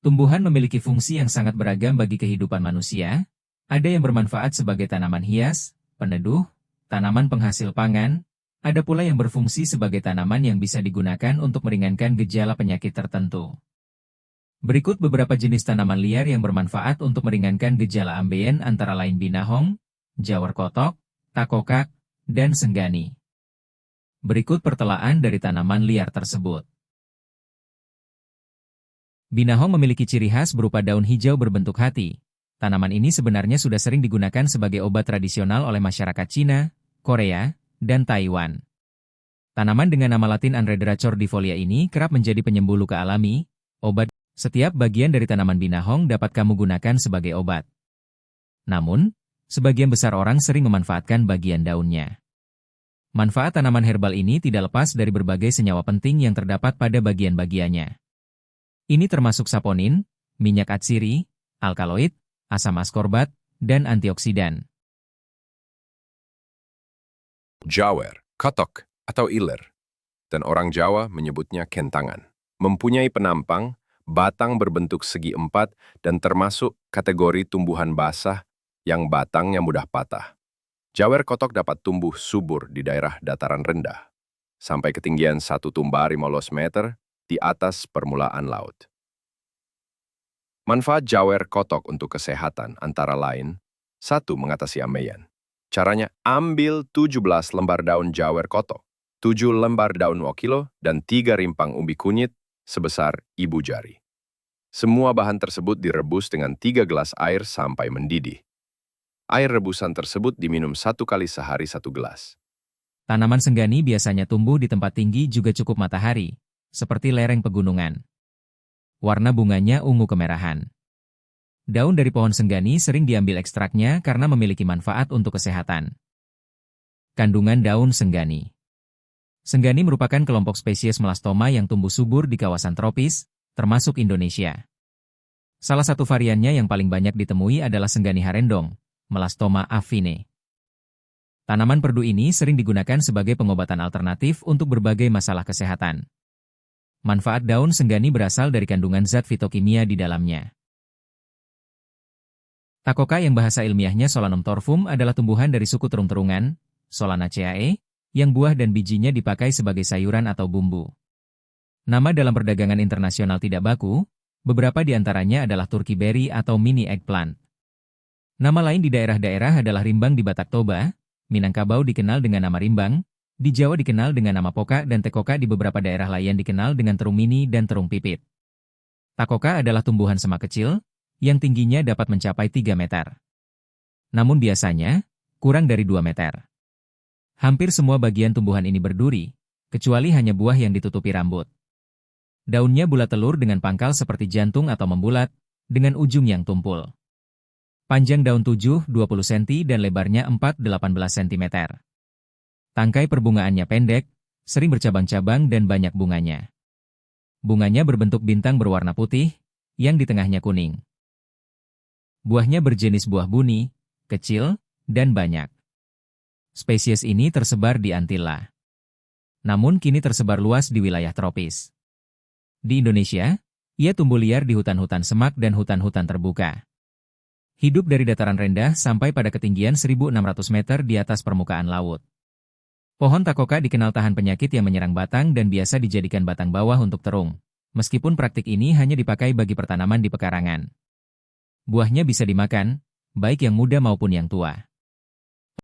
Tumbuhan memiliki fungsi yang sangat beragam bagi kehidupan manusia. Ada yang bermanfaat sebagai tanaman hias, peneduh, tanaman penghasil pangan. Ada pula yang berfungsi sebagai tanaman yang bisa digunakan untuk meringankan gejala penyakit tertentu. Berikut beberapa jenis tanaman liar yang bermanfaat untuk meringankan gejala ambeien antara lain binahong, jawar kotok, takokak, dan senggani. Berikut pertelaan dari tanaman liar tersebut. Binahong memiliki ciri khas berupa daun hijau berbentuk hati. Tanaman ini sebenarnya sudah sering digunakan sebagai obat tradisional oleh masyarakat Cina, Korea, dan Taiwan. Tanaman dengan nama latin Anredera cordifolia ini kerap menjadi penyembuh luka alami, obat. Setiap bagian dari tanaman binahong dapat kamu gunakan sebagai obat. Namun, sebagian besar orang sering memanfaatkan bagian daunnya. Manfaat tanaman herbal ini tidak lepas dari berbagai senyawa penting yang terdapat pada bagian-bagiannya. Ini termasuk saponin, minyak atsiri, alkaloid, asam askorbat, dan antioksidan. Jawar, kotok, atau iler, dan orang Jawa menyebutnya kentangan. Mempunyai penampang, batang berbentuk segi empat, dan termasuk kategori tumbuhan basah yang batangnya mudah patah. Jawar kotok dapat tumbuh subur di daerah dataran rendah, sampai ketinggian 1,15 meter di atas permulaan laut. Manfaat jawar kotok untuk kesehatan antara lain, 1. Mengatasi ambeien. Caranya, ambil 17 lembar daun jawar kotok, 7 lembar daun wokilo, dan 3 rimpang umbi kunyit sebesar ibu jari. Semua bahan tersebut direbus dengan 3 gelas air sampai mendidih. Air rebusan tersebut diminum 1 kali sehari 1 gelas. Tanaman senggani biasanya tumbuh di tempat tinggi juga cukup matahari, seperti lereng pegunungan. Warna bunganya ungu kemerahan. Daun dari pohon senggani sering diambil ekstraknya karena memiliki manfaat untuk kesehatan. Kandungan daun senggani. Senggani merupakan kelompok spesies melastoma yang tumbuh subur di kawasan tropis, termasuk Indonesia. Salah satu variannya yang paling banyak ditemui adalah senggani harendong, melastoma affine. Tanaman perdu ini sering digunakan sebagai pengobatan alternatif untuk berbagai masalah kesehatan. Manfaat daun senggani berasal dari kandungan zat fitokimia di dalamnya. Takoka yang bahasa ilmiahnya Solanum torfum adalah tumbuhan dari suku terung-terungan, Solanaceae, yang buah dan bijinya dipakai sebagai sayuran atau bumbu. Nama dalam perdagangan internasional tidak baku, beberapa di antaranya adalah turkey berry atau mini eggplant. Nama lain di daerah-daerah adalah rimbang di Batak Toba, Minangkabau dikenal dengan nama rimbang, di Jawa dikenal dengan nama poka dan tekoka, di beberapa daerah lain dikenal dengan terung mini dan terung pipit. Takoka adalah tumbuhan semak kecil, yang tingginya dapat mencapai 3 meter. Namun biasanya, kurang dari 2 meter. Hampir semua bagian tumbuhan ini berduri, kecuali hanya buah yang ditutupi rambut. Daunnya bulat telur dengan pangkal seperti jantung atau membulat, dengan ujung yang tumpul. Panjang daun 7-20 cm dan lebarnya 4-18 cm. Tangkai perbungaannya pendek, sering bercabang-cabang dan banyak bunganya. Bunganya berbentuk bintang berwarna putih, yang di tengahnya kuning. Buahnya berjenis buah buni, kecil, dan banyak. Spesies ini tersebar di Antilla. Namun kini tersebar luas di wilayah tropis. Di Indonesia, ia tumbuh liar di hutan-hutan semak dan hutan-hutan terbuka. Hidup dari dataran rendah sampai pada ketinggian 1.600 meter di atas permukaan laut. Pohon takoka dikenal tahan penyakit yang menyerang batang dan biasa dijadikan batang bawah untuk terung, meskipun praktik ini hanya dipakai bagi pertanaman di pekarangan. Buahnya bisa dimakan, baik yang muda maupun yang tua.